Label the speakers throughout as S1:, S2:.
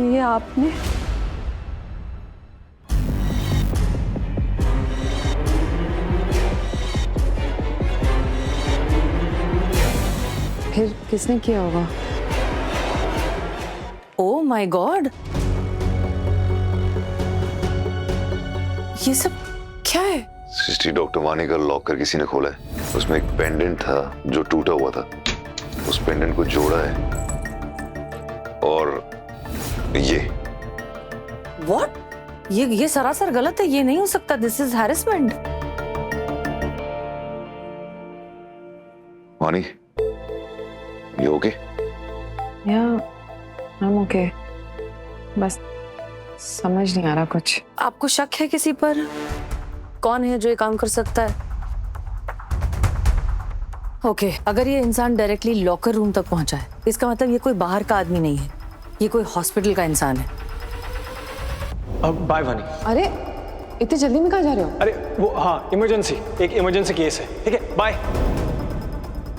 S1: ये आपने? फिर किसने किया होगा?
S2: ओह माय गॉड, ये सब क्या है?
S3: सृष्टि, डॉक्टर वानी का लॉकर किसी ने खोला है। उसमें एक पेंडेंट था जो टूटा हुआ था। उस पेंडेंट को जोड़ा है और ये।
S2: व्हाट? ये सरासर गलत है, ये नहीं हो सकता। This is harassment.
S3: वानी, ये ओके?
S1: या I'm okay. बस समझ नहीं आ रहा कुछ।
S2: आपको शक है किसी पर? कौन है जो ये काम कर सकता है? ओके, अगर ये इंसान डायरेक्टली लॉकर रूम तक पहुंचा है, इसका मतलब ये कोई बाहर का आदमी नहीं है, ये कोई हॉस्पिटल का इंसान है।
S4: अब बाय वानी।
S1: अरे इतनी जल्दी में कहाँ जा रहे हो?
S4: अरे वो हाँ, इमरजेंसी, एक इमरजेंसी केस है। ठीक है, bye.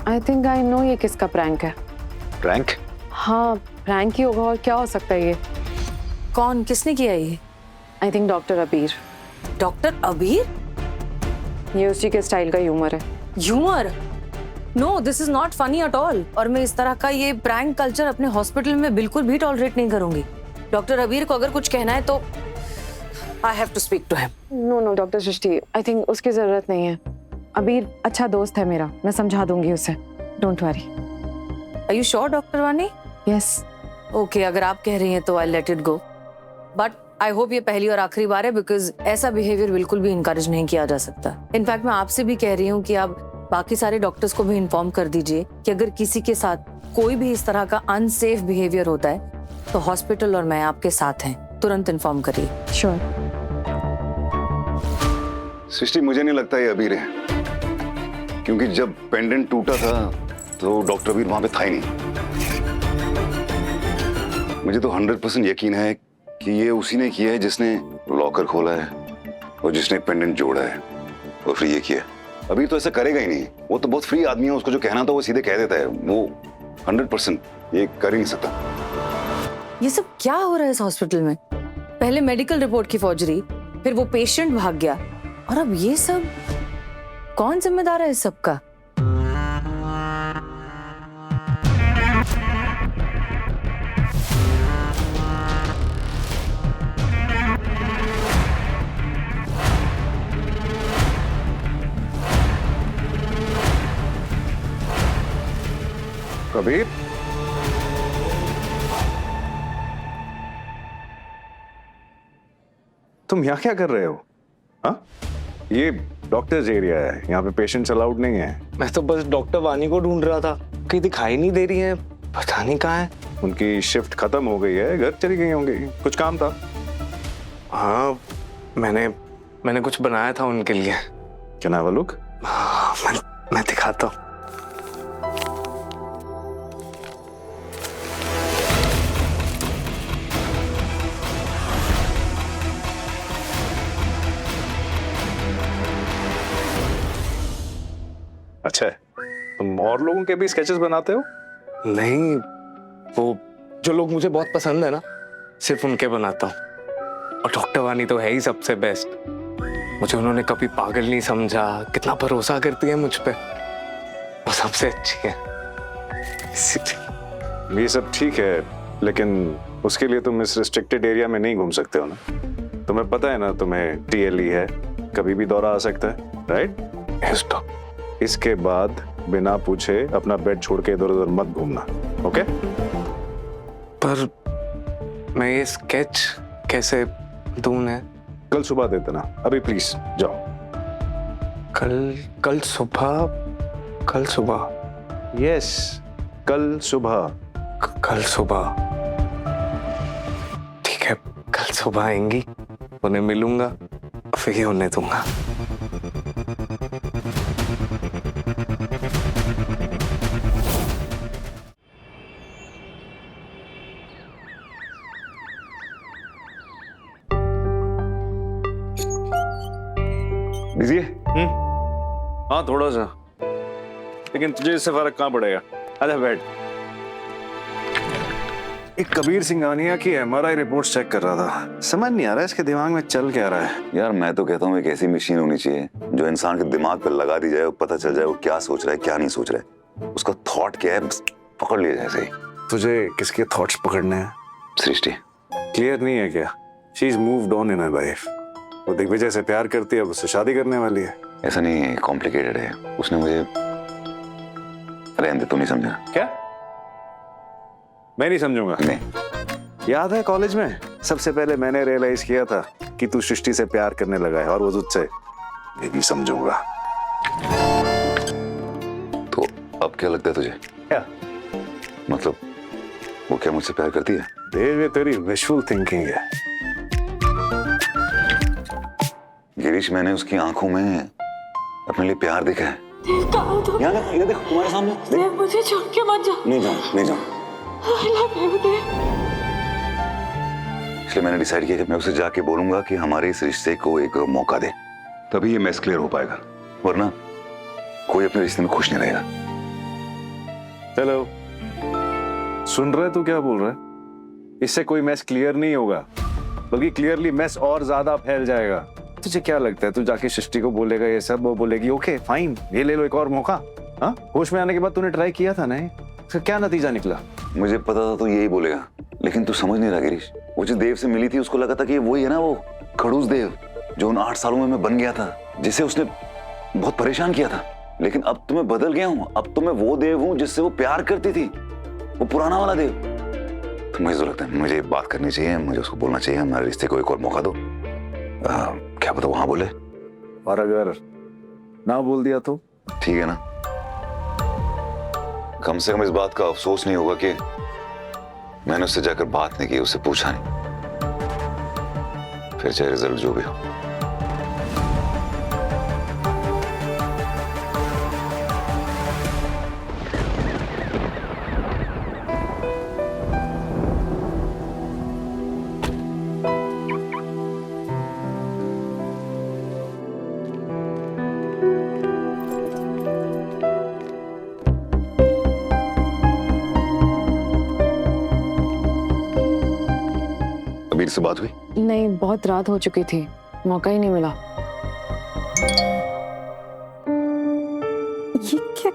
S1: I think I know ये किसका प्रैंक है।
S3: प्रैंक?
S1: हाँ, प्रैंक ही होगा और क्या हो सकता है ये?
S2: कौन, किसने किया ये?
S1: I think doctor Abir.
S2: Doctor Abir?
S1: ये उसी के स्टाइल का ह्यूमर है।
S2: Humour? No, this is not funny at all. और मैं इस तरह का ये प्रैंक कल्चर अपने हॉस्पिटल में बिल्कुल भी टॉलरेट नहीं करूंगी। डॉक्टर अबीर को अगर कुछ कहना है तो I have to speak to him.
S1: No doctor Srishti, I think उसकी जरूरत नहीं है। अबीर अच्छा दोस्त है मेरा, मैं समझा दूंगी उसे। Don't worry.
S2: Are you sure doctor Wani?
S1: Yes.
S2: Okay, अगर आप कह रही हैं तो I let it go, but I hope ये पहली और आखिरी बार है, बिकॉज ऐसा बिहेवियर बिल्कुल भी इनकरेज नहीं किया जा सकता। इनफैक्ट मैं आपसे भी कह रही हूँ कि आप बाकी सारे डॉक्टर्स को भी इन्फॉर्म कर दीजिए कि अगर किसी के साथ कोई भी इस तरह का अनसेफ बिहेवियर होता है तो हॉस्पिटल और मैं आपके साथ हैं, तुरंत इन्फॉर्म करिए।
S1: श्योर।
S3: सृष्टि, मुझे नहीं लगता ये अबीर है, क्योंकि जब पेंडेंट टूटा था तो डॉक्टर अबीर वहां पे था ही नहीं। मुझे तो 100% यकीन है कि ये उसी ने किया है जिसने लॉकर खोला है और जिसने पेंडेंट जोड़ा है और फिर ये किया। अभी तो ऐसा करेगा ही नहीं, वो तो बहुत फ्री आदमी है, उसको जो कहना था वो सीधे कह देता है। वो 100% ये कर ही नहीं सकता।
S2: ये सब क्या हो रहा है इस हॉस्पिटल में? पहले मेडिकल रिपोर्ट की फौजरी, फिर वो पेशेंट भाग गया, और अब ये सब। कौन जिम्मेदार है इस सब का?
S3: कबीर,
S5: तुम यहाँ क्या कर रहे हो? हाँ, ये डॉक्टर्स एरिया है, यहाँ पे पेशेंट्स अलाउड नहीं है।
S4: मैं तो बस डॉक्टर वानी को ढूंढ रहा था, कहीं दिखाई नहीं दे रही है, पता नहीं कहाँ है।
S5: उनकी शिफ्ट खत्म हो गई है, घर चली गई होंगी, कुछ काम था।
S4: हाँ, मैंने कुछ बनाया था उनके लिए।
S5: Can I have a look?
S4: मैं दिखाता हूँ।
S5: अच्छा है, तुम और लोगों के भी स्केचेस बनाते हो?
S4: नहीं, वो जो लोग मुझे बहुत पसंद है ना, सिर्फ उनके बनाता हूँ। और डॉक्टर वानी तो है ही सबसे बेस्ट। मुझे उन्होंने कभी पागल नहीं समझा, कितना भरोसा करती है मुझ पे, वो सबसे अच्छी है।
S5: ये सब ठीक है, लेकिन उसके लिए तुम इस रिस्ट्रिक्टेड एरिया में नहीं घूम सकते हो ना। तुम्हें पता है ना, तुम्हें TLE है, कभी भी दौरा आ सकता है, राइट?
S4: Yes doctor.
S5: इसके बाद बिना पूछे अपना बेड छोड़ के इधर उधर मत घूमना, ओके?
S4: पर मैं ये स्केच कैसे दूं है?
S5: कल सुबह दे देना, अभी प्लीज जाओ।
S4: कल सुबह?
S5: यस, कल सुबह।
S4: कल सुबह ठीक है, कल सुबह आएंगी, उन्हें मिलूंगा, फिर ही उन्हें दूंगा।
S5: दीजिए। हाँ, थोड़ा सा, लेकिन तुझे इससे फर्क कहाँ पड़ेगा? आजा बैठ। एक कबीर सिंघानिया की एमआरआई रिपोर्ट चेक कर रहा था। समझ नहीं आ रहा इसके दिमाग में चल क्या रहा है।
S3: यार मैं तो कहता हूँ एक ऐसी मशीन होनी चाहिए जो इंसान के दिमाग पर लगा दी जाए और पता चल जाए वो क्या सोच रहा है क्या नहीं सोच रहा है, उसका थॉट क्या है बस पकड़ लिया जाए। सही
S5: तुझे किसके थॉट्स पकड़ने हैं?
S3: सृष्टि।
S5: क्लियर नहीं है क्या? She is moved on in her life. वो दिग्विजय से प्यार करती है, अब उससे शादी करने वाली है।
S3: ऐसा नहीं है, कॉम्प्लिकेटेड है। उसने मुझे रहने दे, तू नहीं समझा
S5: क्या? मैं नहीं समझूंगा।
S3: नहीं।
S5: याद है कॉलेज में सबसे पहले मैंने रियलाइज किया था कि तू सृष्टि से प्यार करने लगा है और वो तुझसे मैं नहीं समझूंगा।
S3: तो अब क्या लगता है तुझे?
S5: क्या
S3: मतलब वो क्या मुझसे प्यार करती है?
S5: देव, ये तेरी विशुअल थिंकिंग है।
S3: गिरीश, मैंने उसकी आंखों में अपने लिए प्यार देखा है। यहाँ देखो, ये देखो तुम्हारे सामने देख।
S6: मुझे छोड़ के मत जाओ।
S3: नहीं जाऊँ, नहीं जाऊँ।
S6: I love you, Dev।
S3: इसलिए मैंने डिसाइड किया कि मैं उसे जाके बोलूंगा कि हमारे इस रिश्ते को एक मौका दे, तभी ये मैस क्लियर हो पाएगा, वरना कोई अपने रिश्ते में खुश नहीं रहेगा।
S5: हेलो, सुन रहा है तू क्या बोल रहा है? इससे कोई मैस क्लियर नहीं होगा, बल्कि क्लियरली मैस और ज्यादा फैल जाएगा। तुझे क्या लगता है तू जाके सृष्टि को बोलेगा ये सब, वो बोलेगी ओके फाइन ये ले लो एक और मौका? हाँ, होश में आने के बाद तूने ट्राई किया था ना, इसका क्या नतीजा निकला?
S3: मुझे पता था तू यही बोलेगा, लेकिन तू समझ नहीं रहा गिरीश। वो जो देव से मिली थी उसको लगा था कि वही है ना वो खड़ूस देव जो उन 8 सालों में मैं बन गया था, जिसे उसने बहुत परेशान किया था। लेकिन अब तो मैं बदल गया हूँ, अब तो मैं वो देव हूँ जिससे वो प्यार करती थी, वो पुराना वाला देव। तो मुझे तो लगता है मुझे बात करनी चाहिए, मुझे उसको बोलना चाहिए हमारे रिश्ते को एक और मौका दो। क्या पता वहां बोले,
S5: और अगर ना बोल दिया तो?
S3: ठीक है ना, कम से कम इस बात का अफसोस नहीं होगा कि मैंने उससे जाकर बात नहीं की, उससे पूछा नहीं। फिर चाहे रिजल्ट जो भी हो। अबीर से बात हुई?
S1: नहीं, बहुत रात हो चुकी थी, मौका ही नहीं मिला। ये क्या,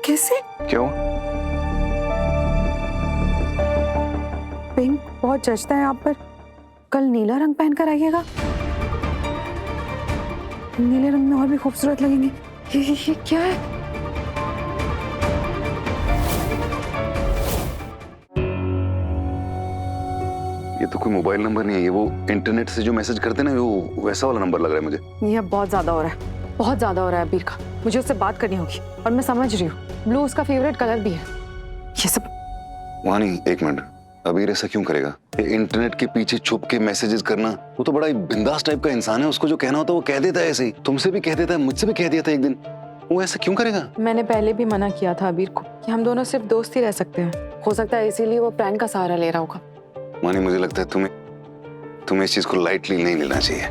S1: कैसे?
S3: क्यों?
S1: पिंक बहुत जचता है आप पर, कल नीला रंग पहन कर आइएगा, नीले रंग में और भी खूबसूरत लगेंगे। ये क्या है?
S3: ये तो कोई मोबाइल नंबर नहीं है, ये वो इंटरनेट से जो मैसेज करते हैं ना, वो वैसा वाला नंबर लग रहा है मुझे।
S1: ये बहुत ज्यादा हो रहा है, बहुत ज्यादा हो रहा है अबीर का। मुझे उससे बात करनी होगी, और मैं समझ रही हूँ ब्लू उसका फेवरेट कलर भी है। ये सब
S3: वहाँ नहीं, एक मिनट, अबीर ऐसा क्यों करेगा? ये इंटरनेट के पीछे छुप के मैसेजेस करना, वो तो बड़ा बिंदास टाइप का इंसान है, उसको जो कहना होता है वो कह देता है। ऐसे ही तुमसे भी कह देता है, मुझसे भी कह दिया था एक दिन। वो ऐसा क्यों करेगा?
S6: मैंने पहले भी मना किया था अबीर को कि हम दोनों सिर्फ दोस्त ही रह सकते हैं।
S1: हो सकता है इसीलिए वो प्रैंक का सहारा ले रहा होगा।
S3: मानी, मुझे लगता है तुम्हें इस चीज को लाइटली नहीं लेना चाहिए।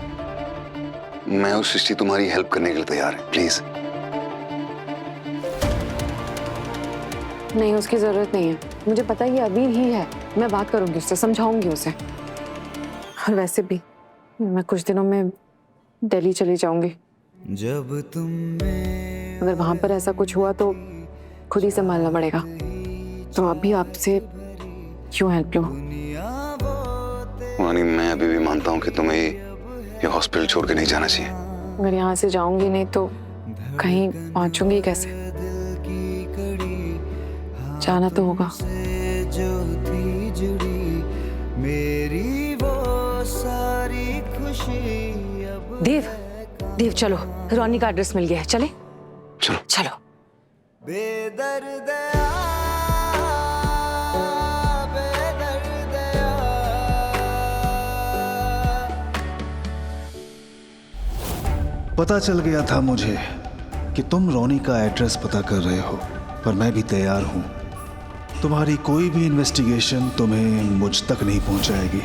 S3: मैं और सृष्टि तुम्हारी हेल्प करने के लिए तैयार है, प्लीज।
S1: नहीं, उसकी जरूरत नहीं है, मुझे पता है ये अबीर ही है। मैं बात करूंगी उससे, समझाऊंगी उसे। और वैसे भी मैं कुछ दिनों में दिल्ली चली जाऊंगी।
S7: जब तुम
S1: अगर वहां पर ऐसा कुछ हुआ तो खुद ही संभालना पड़ेगा। तो अभी आपसे क्यों हेल्प लूं?
S3: मानी, मैं अभी भी मानता हूँ कि तुम्हें ये हॉस्पिटल छोड़ के नहीं जाना चाहिए।
S1: अगर यहाँ से जाऊंगी नहीं तो कहीं पहुंचूंगी कैसे? जाना तो होगा।
S7: जो थी जुड़ी मेरी वो सारी खुशी अब
S2: देव चलो, रोनी का एड्रेस मिल गया है, चले?
S3: चलो
S2: चलो।
S7: बेदर्द
S8: पता चल गया था मुझे कि तुम रोनी का एड्रेस पता कर रहे हो, पर मैं भी तैयार हूं। तुम्हारी कोई भी इन्वेस्टिगेशन तुम्हें मुझ तक नहीं पहुंचाएगी।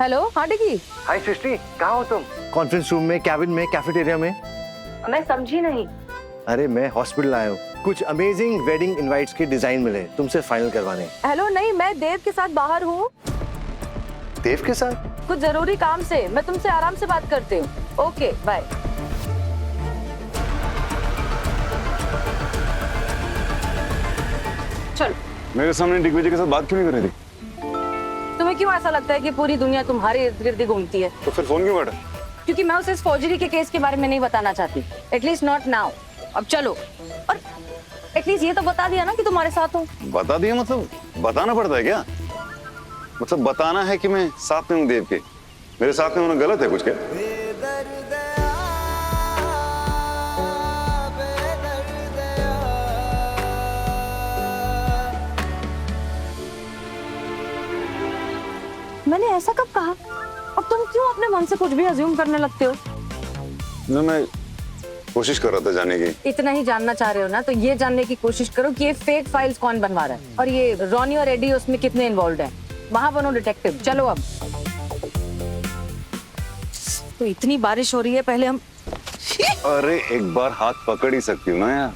S2: हेलो, हाँ डिकी।
S9: हाय सृष्टि, कहाँ हो तुम? कॉन्फ्रेंस रूम में, कैबिन में, कैफेटेरिया में?
S2: मैं समझी नहीं।
S9: अरे मैं हॉस्पिटल आया हूँ, कुछ अमेजिंग वेडिंग इनवाइट्स के डिजाइन मिले, तुमसे फाइनल करवाने।
S2: हेलो, नहीं, मैं देव के साथ बाहर हूँ,
S9: देव के साथ?
S2: कुछ जरूरी काम से। मैं तुमसे आराम से बात करती हूँ। Okay, bye. चलो।
S3: मेरे सामने दिग्विजय के साथ बात क्यों नहीं कर रही थी?
S2: तुम्हें क्यों ऐसा लगता है कि पूरी दुनिया तुम्हारे इर्द गिर्द घूमती है?
S3: तो फिर फोन क्यों काटा?
S2: क्योंकि मैं उसे इस फौजरी के केस के बारे में नहीं बताना चाहती, एटलीस्ट नॉट नाउ। अब चलो, और एटलीस्ट ये तो बता दिया ना कि तुम्हारे साथ हूँ।
S3: बता दिया मतलब बताना पड़ता है क्या? मतलब बताना है कि मैं साथ में हूँ देव के? मेरे साथ में होना गलत है कुछ क्या?
S2: मैंने ऐसा कब कहा? अब तुम क्यों अपने मन से कुछ भी अज्यूम करने लगते हो?
S3: मैं कोशिश कर रहा था जानने की।
S2: इतना ही जानना चाह रहे हो ना, तो ये जानने की कोशिश करो कि ये फेक फाइल्स कौन बनवा रहा है और ये रॉनी और एडी उसमें कितने इन्वॉल्व हैं। वहां बनो डिटेक्टिव। चलो अब। तो इतनी बारिश हो रही है, पहले हम।
S3: अरे एक बार हाथ पकड़ ही सकती हूँ ना यार।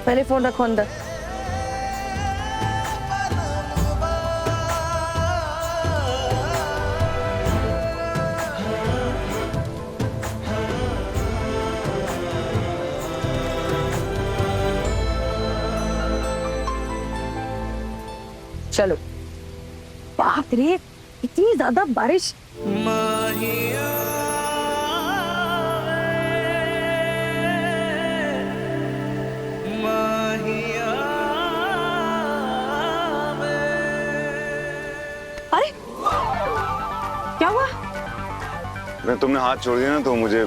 S2: पहले फोन रखो अंदर। चलो। बाप रे, इतनी ज्यादा बारिश। अरे क्या हुआ?
S3: मैं तुमने हाथ छोड़ दिया ना तो मुझे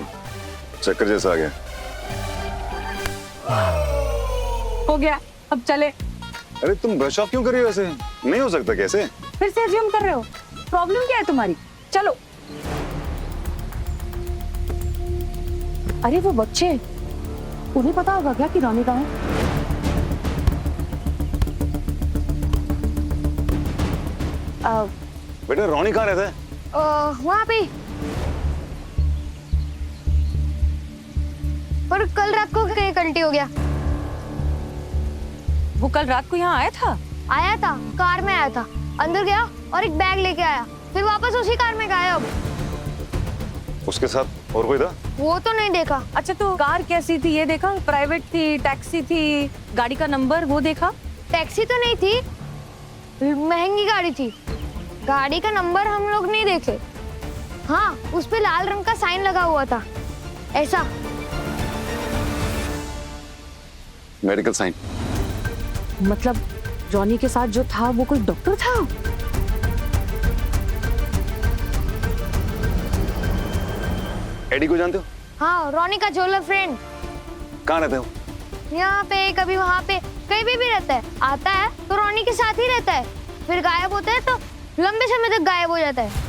S3: चक्कर जैसा आ गया।
S2: हो गया, अब चले।
S3: अरे तुम ब्रश ऑफ क्यों कर रही हो ऐसे? नहीं हो सकता कैसे?
S2: फिर से अज्यूम कर रहे हो? प्रॉब्लम क्या है तुम्हारी? चलो। अरे वो बच्चे, उन्हें पता होगा क्या कि रॉनी कहाँ है?
S3: बेटा रॉनी कहाँ रहता है?
S10: वहाँ पे। पर कल रात को कहीं कल्टी हो गया।
S2: वो कल रात को यहाँ आया था?
S10: आया था, कार में आया था, अंदर गया और एक बैग लेके आया, फिर वापस उसी कार में गायब।
S3: उसके साथ और कोई था?
S10: वो तो नहीं देखा।
S2: अच्छा, तो कार कैसी थी ये देखा? प्राइवेट थी, टैक्सी थी, गाड़ी का नंबर वो देखा?
S10: टैक्सी तो नहीं थी, महंगी गाड़ी थी। गाड़ी का नंबर हम लोग नहीं देखे। हाँ, उस पे लाल रंग का साइन लगा हुआ था, ऐसा।
S3: Medical sign?
S2: मतलब जॉनी के साथ जो था वो कोई डॉक्टर था?
S3: एडी को जानते हो?
S10: हाँ, रॉनी का जोलर फ्रेंड।
S3: कहाँ रहते हो?
S10: यहाँ पे, कभी वहाँ पे, कहीं भी रहता है। आता है तो रॉनी के साथ ही रहता है, फिर गायब होता है तो लंबे समय तक गायब हो जाता है।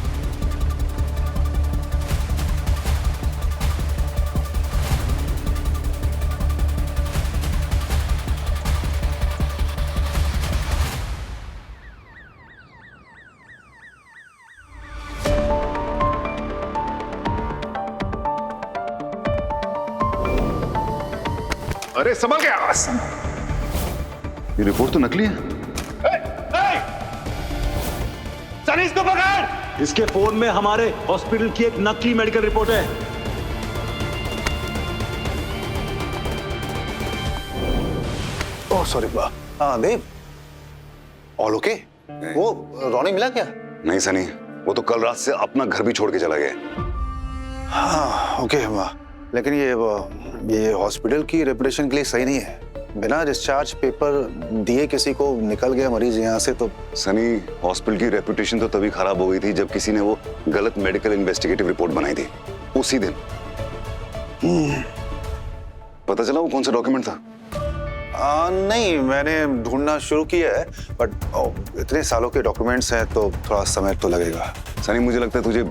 S3: अरे संभल गया। ये रिपोर्ट तो नकली है।
S11: सनी इसको पकड़। इसके फोन में हमारे हॉस्पिटल की एक नकली मेडिकल रिपोर्ट है।
S8: Oh sorry. हाँ देव, ऑल ओके? वो रॉनी मिला क्या?
S3: नहीं सनी, वो तो कल रात से अपना घर भी छोड़ के चला गया।
S8: हाँ ओके वाह, लेकिन ये हॉस्पिटल की रेपुटेशन के लिए सही नहीं है। बिना डिस्चार्ज पेपर दिए किसी को निकल गया मरीज यहाँ से तो।
S3: सनी, हॉस्पिटल की रेपुटेशन तो तभी खराब हो गई थी जब किसी ने वो गलत मेडिकल इन्वेस्टिगेटिव रिपोर्ट बनाई थी उसी दिन। पता चला वो कौन सा डॉक्यूमेंट था?
S8: नहीं, मैंने ढूंढना शुरू किया है, बट इतने सालों के डॉक्यूमेंट्स हैं तो थोड़ा समय तो लगेगा।
S3: सनी, मुझे लगता है तुझे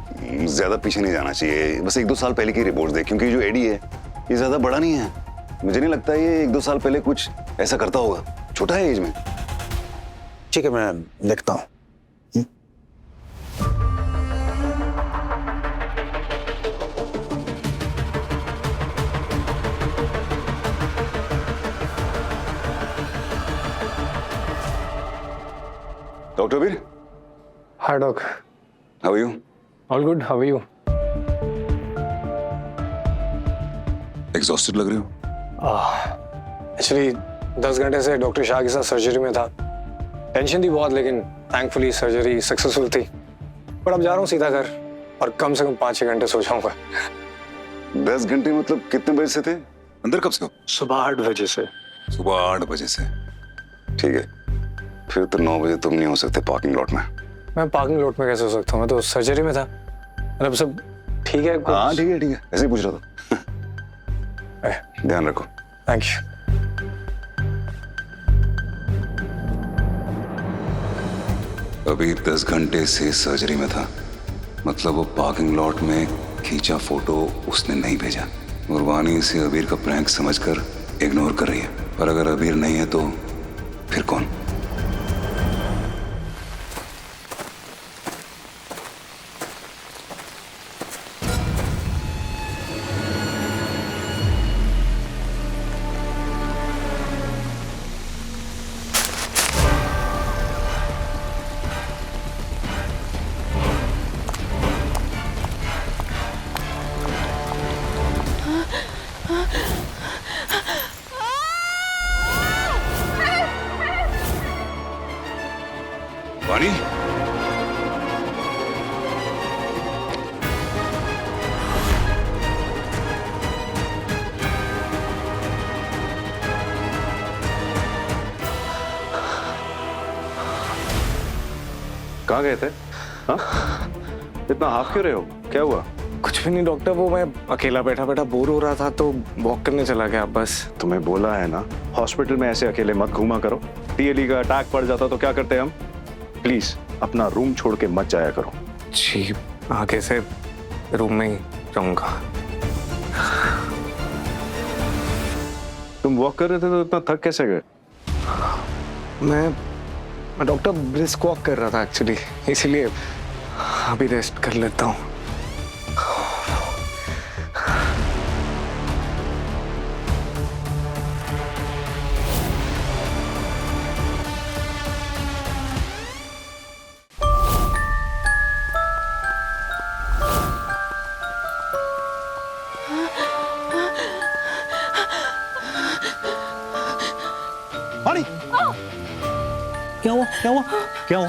S3: ज्यादा पीछे नहीं जाना चाहिए। बस 1-2 साल पहले की रिपोर्ट देख, क्योंकि जो एडी है ये ज्यादा बड़ा नहीं है। मुझे नहीं लगता ये 1-2 साल पहले कुछ ऐसा करता होगा। छोटा है एज में।
S8: ठीक है, मैं देखता हूँ।
S3: Doctor Abeer,
S4: hi doc,
S3: how are you?
S4: All good, how are you?
S3: Exhausted लग रहे हो।
S4: एक्चुअली 10 घंटे से डॉक्टर शाह के साथ सर्जरी में था। टेंशन थी बहुत, लेकिन थैंकफुली सर्जरी सक्सेसफुल थी। पर अब जा रहा हूँ सीधा घर और कम से कम 5-6 घंटे सो जाऊंगा।
S3: 10 घंटे मतलब कितने बजे से थे अंदर? कब से हो?
S4: सुबह 8 बजे से।
S3: सुबह 8 बजे से, ठीक है। फिर तो 9 बजे तुम नहीं हो सकते पार्किंग लॉट में।
S4: मैं पार्किंग लॉट में कैसे हो सकता हूँ? मैं तो सर्जरी में था। मतलब सब ठीक है?
S3: हाँ ठीक है ठीक है, ऐसे ही पूछ रहा था। ध्यान रखो।
S4: Thank you.
S3: अभी 10 घंटे से सर्जरी में था, मतलब वो पार्किंग लॉट में खींचा फोटो उसने नहीं भेजा। और वानी इसे अबीर का प्रैंक समझकर इग्नोर कर रही है। पर अगर अबीर नहीं है तो फिर कौन? वानी,
S5: कहाँ गए थे? हाँ? इतना हाफ क्यों रहे हो? क्या हुआ?
S4: कुछ भी नहीं डॉक्टर, वो मैं अकेला बैठा बैठा बोर हो रहा था तो वॉक करने चला गया बस।
S5: तुम्हें बोला है ना, हॉस्पिटल में ऐसे अकेले मत घूमा करो। टीएलई का अटैक पड़ जाता तो क्या करते हम? प्लीज अपना रूम छोड़ के मत जाया करो।
S4: जी, आगे से रूम में ही रहूंगा।
S5: तुम वॉक कर रहे थे तो इतना थक कैसे गए?
S4: मैं डॉक्टर ब्रिस्क वॉक कर रहा था एक्चुअली, इसलिए अभी रेस्ट कर लेता हूँ।
S9: वानी, क्या हुआ? क्या हुआ? क्या हुआ?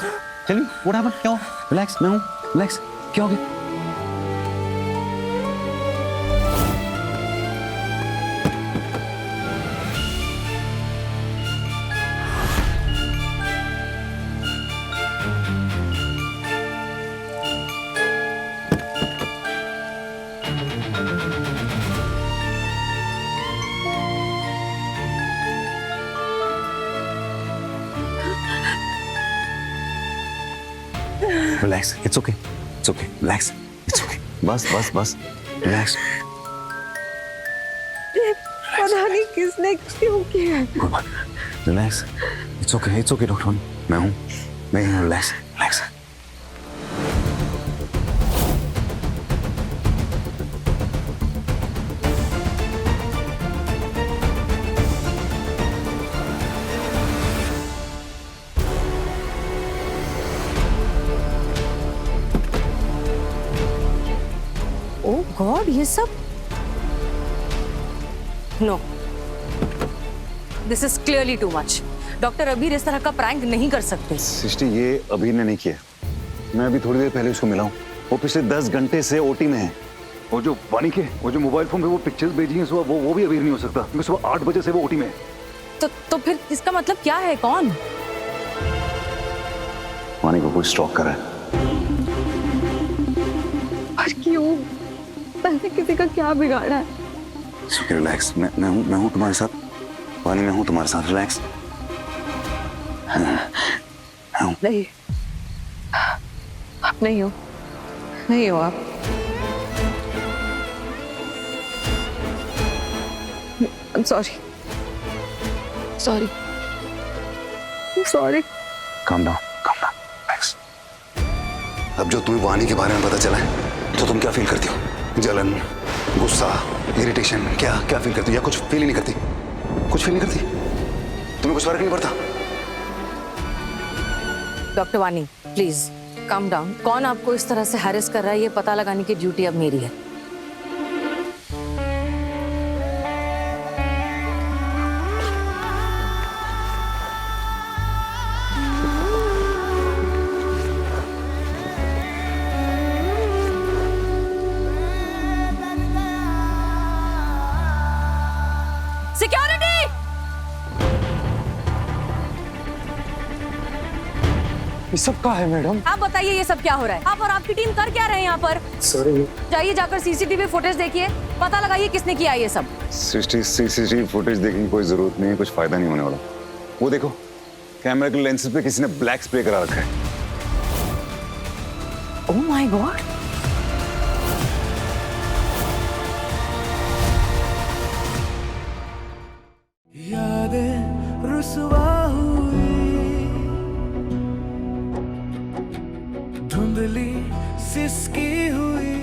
S9: Tell me what happened? क्या हुआ? रिलैक्स, मैं हूँ। रिलैक्स। क्या हो गया? Relax. It's okay. It's okay. Relax. It's okay. बस बस बस. Relax.
S6: पता नहीं किसने क्यों किया।
S3: Relax. It's okay, it's okay doctor. मैं हूँ। Relax, relax.
S2: ओह गॉड, ये सब no, this is clearly too much. Doctor Abeer इस तरह का प्रैंक नहीं कर सकते।
S3: सृष्टि, ये अबीर ने नहीं किया। मैं अभी थोड़ी देर पहले उसको मिला हूँ। वो पिछले 10 घंटे से ओटी में है। वो जो वानी के वो जो मोबाइल फोन पे वो पिक्चर्स भेजी हैं सुबह, वो भी अबीर नहीं हो सकता, क्योंकि सुबह 8 बजे से वो ओटी में है।
S2: तो फिर इसका मतलब क्या है? कौन?
S3: वानी को कोई स्टॉक कर रहा है।
S6: क्यों? मैंने किसी का क्या बिगाड़ा है?
S3: रिलैक्स। मैं हूँ तुम्हारे साथ। वानी, मैं हूँ तुम्हारे साथ। रिलैक्स।
S6: नहीं, आप नहीं हो। नहीं हो आप। I'm sorry. Sorry. I'm sorry.
S3: Calm down. Relax. अब जो तुम्हें वानी के बारे में पता चला है तो तुम क्या फील करती हो? जलन, गुस्सा, इरिटेशन, क्या फील करती हो? या कुछ फील ही नहीं करती? कुछ फील नहीं करती? तुम्हें कुछ फर्क नहीं पड़ता?
S2: डॉक्टर वानी प्लीज काम डाउन। कौन आपको इस तरह से हैरेस कर रहा है ये पता लगाने की ड्यूटी अब मेरी है। सिक्योरिटी!
S4: ये सब का है मैडम?
S2: आप बताइए ये सब क्या हो रहा है? आप और आपकी टीम कर क्या रहे हैं यहाँ पर?
S4: सॉरी।
S2: जाइए जाकर सीसीटीवी फुटेज देखिए, पता लगाइए किसने किया ये सब।
S3: सीसीटीवी फुटेज देखने की कोई जरूरत नहीं है, कुछ फायदा नहीं होने वाला। वो देखो कैमरे के लेंसेज पे किसी ने ब्लैक स्प्रे करा रखा है।
S2: Oh my God!
S7: यादें रुसवा हुई धुंधली सिसकी हुई